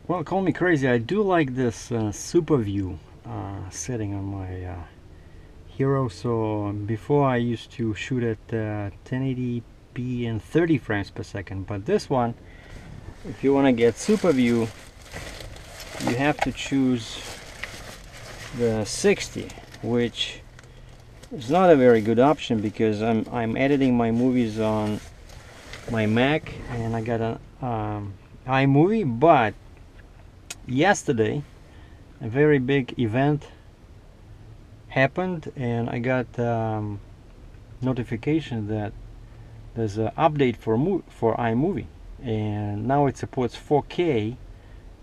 Well, call me crazy, I do like this super view setting on my Hero. So before I used to shoot at 1080p and 30 frames per second, but this one, if you want to get super view, you have to choose the 60, which is not a very good option because I'm editing my movies on my Mac and I got an iMovie. But yesterday a very big event happened and I got notification that there's an update for iMovie, and now it supports 4K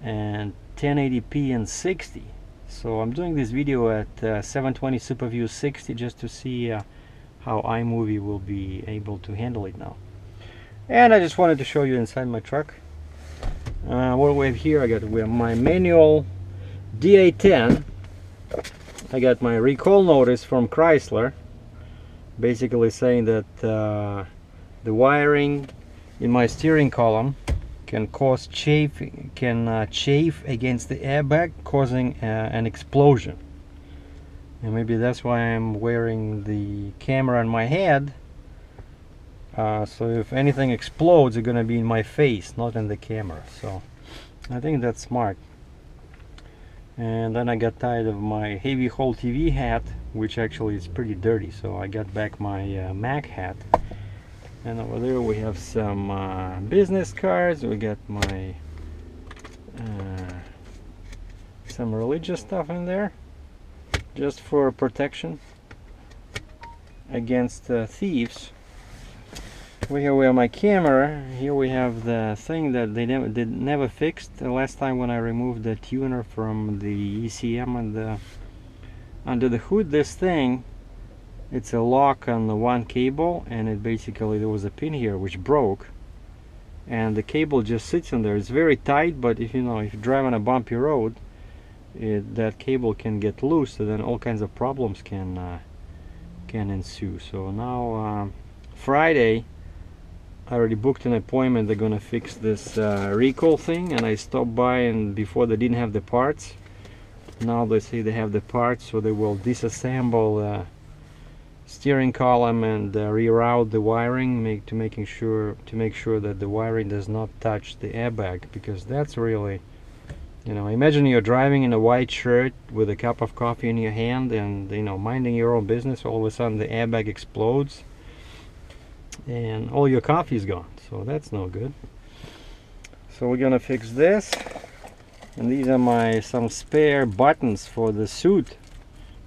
and 1080p and 60. So I'm doing this video at 720 SuperView 60 just to see how iMovie will be able to handle it now. And I just wanted to show you inside my truck. What we have here, we have my manual DA10. I got my recall notice from Chrysler, basically saying that the wiring in my steering column can cause chafe against the airbag, causing an explosion. And maybe that's why I'm wearing the camera on my head. So if anything explodes, it's gonna be in my face, not in the camera. So I think that's smart. And then I got tired of my heavy hole TV hat, which actually is pretty dirty, so I got back my Mac hat. And over there we have some business cards. We got my some religious stuff in there, just for protection against thieves. Here we have my camera. Here we have the thing that they never fixed the last time when I removed the tuner from the ECM and under the hood. This thing, it's a lock on the one cable, and it basically, there was a pin here which broke, and the cable just sits in there. It's very tight, but if you drive on a bumpy road, that cable can get loose, and then all kinds of problems can ensue. So now Friday, I already booked an appointment. They're gonna fix this recall thing, and I stopped by, and before they didn't have the parts. Now they say they have the parts, so they will disassemble the steering column and reroute the wiring, to make sure that the wiring does not touch the airbag, because that's really, imagine you're driving in a white shirt with a cup of coffee in your hand and minding your own business. All of a sudden the airbag explodes and all your coffee is gone. So that's no good. So we're gonna fix this, and these are some spare buttons for the suit,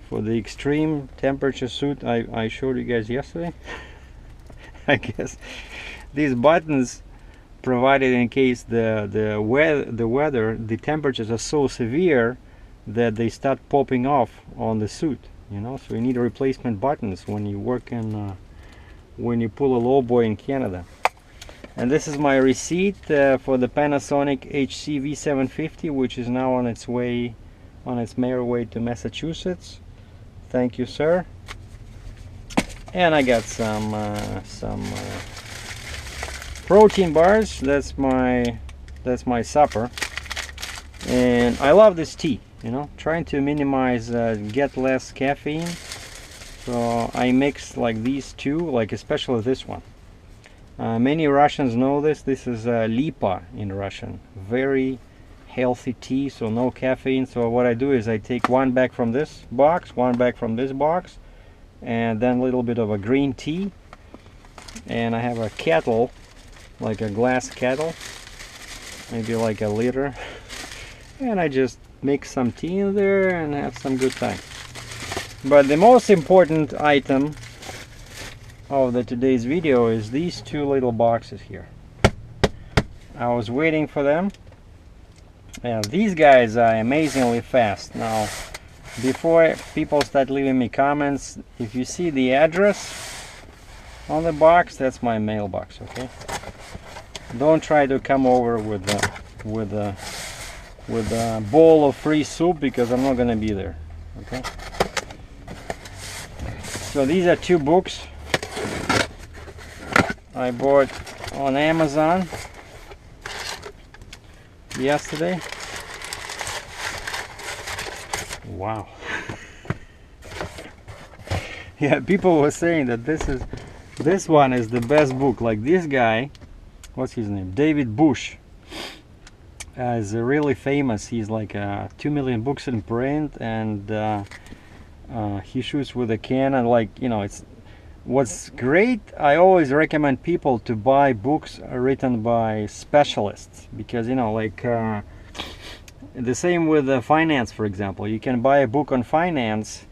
for the extreme temperature suit I showed you guys yesterday. I guess these buttons provided in case the temperatures are so severe that they start popping off on the suit, so you need replacement buttons when you work in when you pull a lowboy in Canada. And this is my receipt for the Panasonic HCV 750, which is now on its merry way to Massachusetts. Thank you, sir. And I got some protein bars. That's my supper. And I love this tea, trying to minimize get less caffeine. So I mix like these two, especially this one. Many Russians know this. This is Lipa in Russian. Very healthy tea, so no caffeine. So what I do is I take one bag from this box, one bag from this box, and then a little bit of a green tea. And I have a kettle, like a glass kettle, maybe like a liter. And I just mix some tea in there and have some good time. But the most important item of today's video is these two little boxes here. I was waiting for them. And these guys are amazingly fast. Now, before people start leaving me comments, if you see the address on the box, that's my mailbox, okay? Don't try to come over with a bowl of free soup, because I'm not gonna be there, okay? So these are two books I bought on Amazon yesterday. Wow. Yeah, people were saying that this one is the best book. Like this guy, what's his name? David Bush. Is really famous. He's like 2 million books in print, and he shoots with a Canon. Like, you know, it's what's great. I always recommend people to buy books written by specialists, because, you know, like the same with finance, for example. You can buy a book on finance.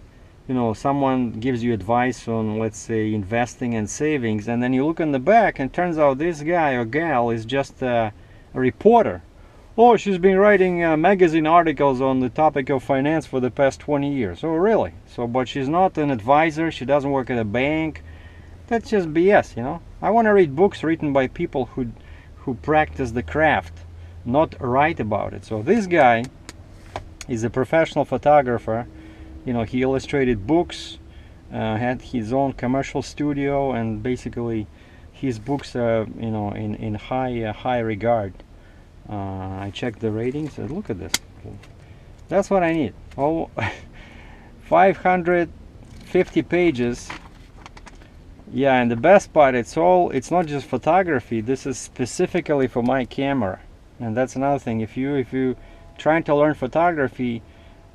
You know, someone gives you advice on, let's say, investing and savings, and then you look in the back, and it turns out this guy or gal is just a reporter. Oh, she's been writing magazine articles on the topic of finance for the past 20 years. Oh, really? So, but she's not an advisor. She doesn't work at a bank. That's just BS, you know. I want to read books written by people who practice the craft, not write about it. So this guy is a professional photographer. You know, he illustrated books, had his own commercial studio, and basically his books are, you know, in high regard. I checked the ratings, and look at this. That's what I need. Oh, 550 pages. Yeah, and the best part, it's not just photography. This is specifically for my camera, and that's another thing. If you trying to learn photography,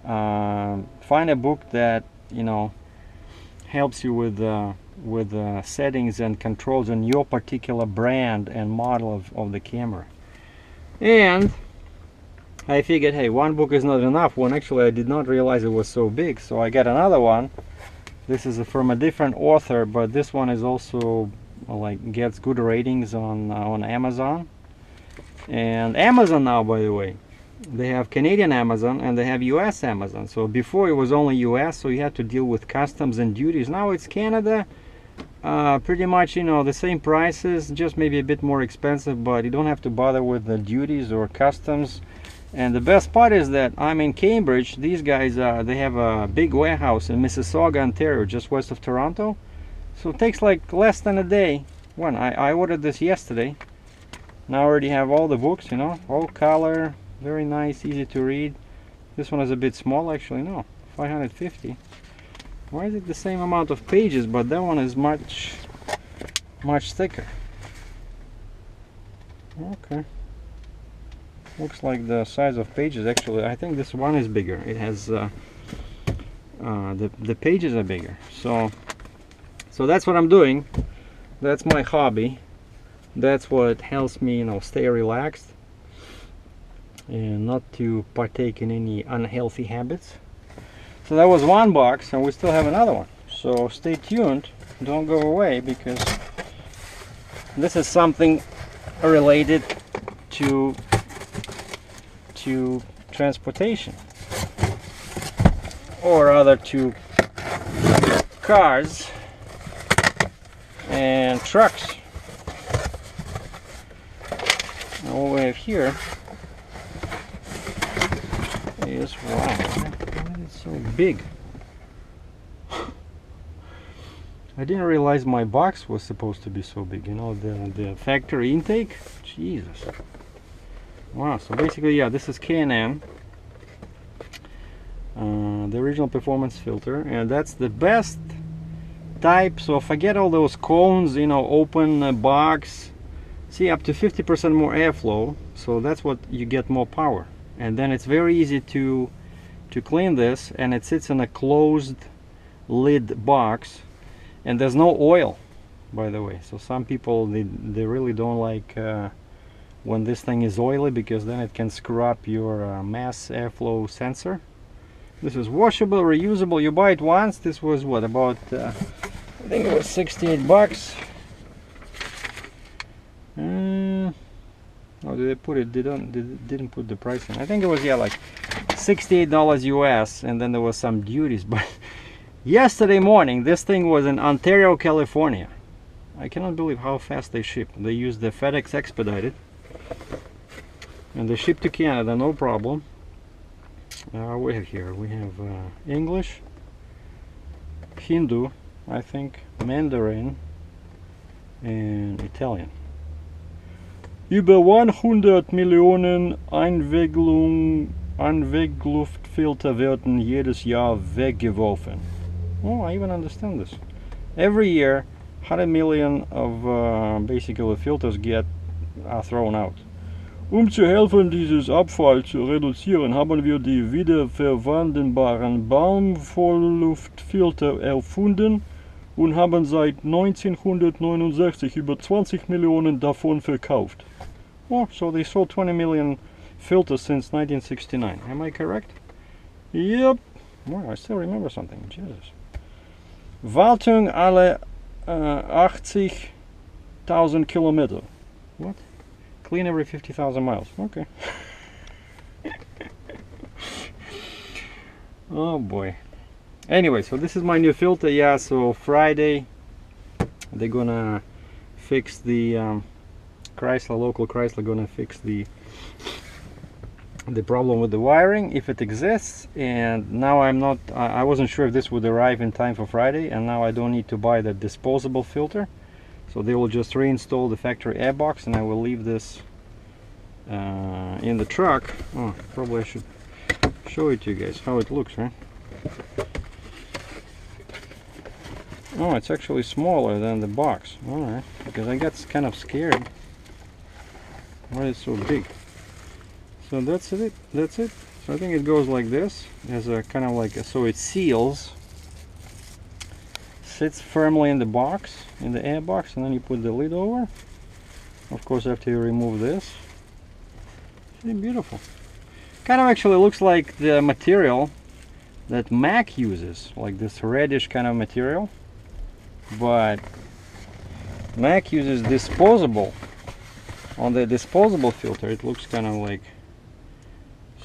find a book that, you know, helps you with settings and controls on your particular brand and model of the camera. And I figured, hey, one book is not enough. When actually I did not realize it was so big, so I got another one. This is from a different author, but this one is also like gets good ratings on Amazon. And Amazon now, by the way, they have Canadian Amazon and they have US Amazon. So before it was only US, so you had to deal with customs and duties. Now it's Canada. Pretty much, you know, the same prices, just maybe a bit more expensive, but you don't have to bother with the duties or customs. And the best part is that I'm in Cambridge. These guys, they have a big warehouse in Mississauga, Ontario, just west of Toronto. So it takes like less than a day. When I ordered this yesterday. Now I already have all the books, you know, all color, very nice, easy to read. This one is a bit small, actually. No, 550. Why is it the same amount of pages, but that one is much thicker? Okay. Looks like the size of pages, actually, I think this one is bigger. It has the pages are bigger. So that's what I'm doing. That's my hobby. That's what helps me, you know, stay relaxed and not to partake in any unhealthy habits. So that was one box, and we still have another one. So stay tuned, don't go away, because this is something related to transportation, or rather to cars and trucks. And what we have here is, wow, why is it so big? I didn't realize my box was supposed to be so big, you know, the factory intake. Jesus. Wow, so basically, yeah, this is K&M, the original performance filter, and that's the best type. So forget all those cones, you know, open box. See, up to 50% more airflow, so that's what you get, more power. And then it's very easy to clean this, and it sits in a closed lid box, and there's no oil, by the way. So some people, they really don't like when this thing is oily, because then it can screw up your mass airflow sensor. This is washable, reusable. You buy it once. This was what, about I think it was 68 bucks. Oh, did they put it? They didn't put the price in. I think it was, yeah, like $68 US, and then there was some duties. But yesterday morning, this thing was in Ontario, California. I cannot believe how fast they ship. They use the FedEx Expedited, and they ship to Canada, no problem. We have here, we have English, Hindu, I think, Mandarin, and Italian. Über 100 Millionen Einwicklung Anwegluftfilter werden jedes Jahr weggeworfen. Oh, I even understand this. Every year, 100 million of basically filters are thrown out. Zu helfen, dieses Abfall zu reduzieren, haben wir die wiederverwendbaren Baumwollluftfilter erfunden und haben seit 1969 über 20 Millionen davon verkauft. Oh, so they sold 20 million filters since 1969. Am I correct? Yep. Wow, I still remember something. Jesus. Wartung alle 80.000 Kilometer. What? Clean every 50,000 miles. Okay. Oh boy. Anyway, so this is my new filter. Yeah, so Friday they're gonna fix the local Chrysler gonna fix the problem with the wiring, if it exists. And now I wasn't sure if this would arrive in time for Friday, and now I don't need to buy the disposable filter. So they will just reinstall the factory airbox, and I will leave this in the truck. Oh, probably I should show it to you guys how it looks, right? Oh, it's actually smaller than the box. Alright, because I got kind of scared. Why is it so big? So that's it. That's it. So I think it goes like this. There's a kind of like so it seals. Sits firmly in the box, in the air box, and then you put the lid over. Of course, after you remove this, see, beautiful. Kind of actually looks like the material that Mac uses, like this reddish kind of material. But Mac uses disposable. On the disposable filter, it looks kind of like,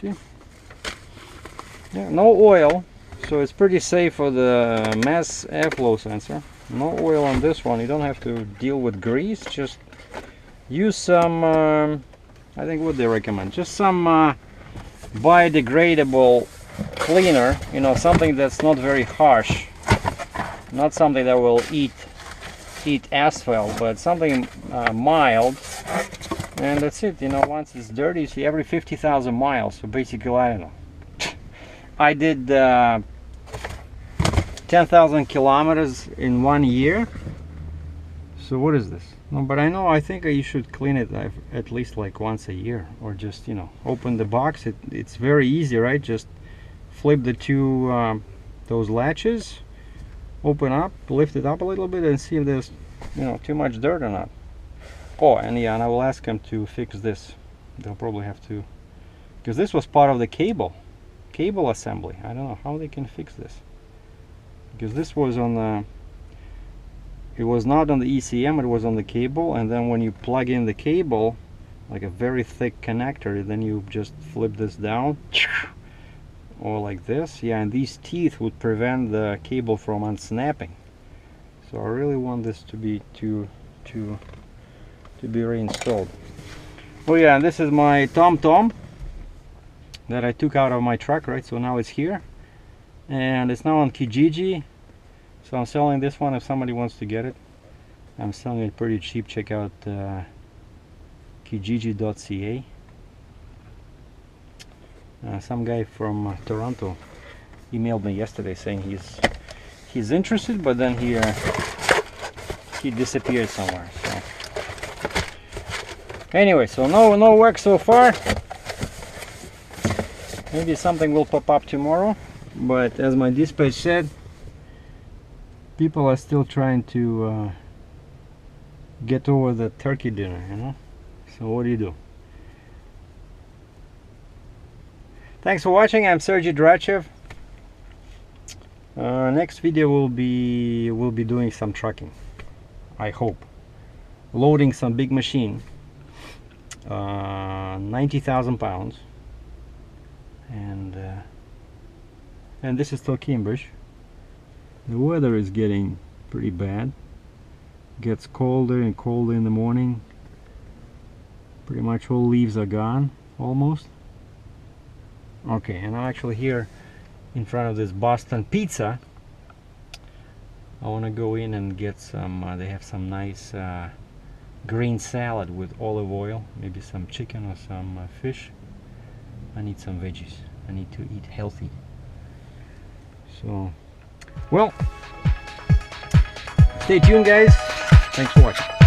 see, yeah, no oil. So it's pretty safe for the mass airflow sensor. No oil on this one. You don't have to deal with grease. Just use some, I think what they recommend, just some biodegradable cleaner. You know, something that's not very harsh. Not something that will eat asphalt, but something mild. And that's it. You know, once it's dirty, you see every 50,000 miles. So basically, I don't know. I did 10,000 kilometers in 1 year. So what is this? No, but I think you should clean it at least like once a year, or just, you know, open the box. It's very easy, right? Just flip the two those latches, open up, lift it up a little bit, and see if there's, you know, too much dirt or not. Oh, and yeah, and I will ask them to fix this. They'll probably have to, because this was part of the cable assembly. I don't know how they can fix this, because this was on the, it was not on the ECM, it was on the cable, and then when you plug in the cable, like a very thick connector, then you just flip this down, or like this. Yeah, and these teeth would prevent the cable from unsnapping. So I really want this to be reinstalled. Oh yeah, and this is my TomTom that I took out of my truck, right? So now it's here, and it's now on Kijiji. So I'm selling this one if somebody wants to get it. I'm selling it pretty cheap. Check out kijiji.ca. Some guy from Toronto emailed me yesterday saying he's interested, but then he disappeared somewhere. So anyway, so no work so far. Maybe something will pop up tomorrow, but as my dispatch said, people are still trying to get over the turkey dinner, you know. So what do you do? Thanks for watching. I'm Sergei DRATCHEV. Next video we'll be doing some trucking, I hope. Loading some big machine, 90,000 pounds, and this is still Cambridge. The weather is getting pretty bad. Gets colder and colder in the morning. Pretty much all leaves are gone, almost. Okay, and I'm actually here in front of this Boston Pizza. I want to go in and get some, they have some nice green salad with olive oil, maybe some chicken or some fish. I need some veggies. I need to eat healthy. So, well, stay tuned guys. Thanks for watching.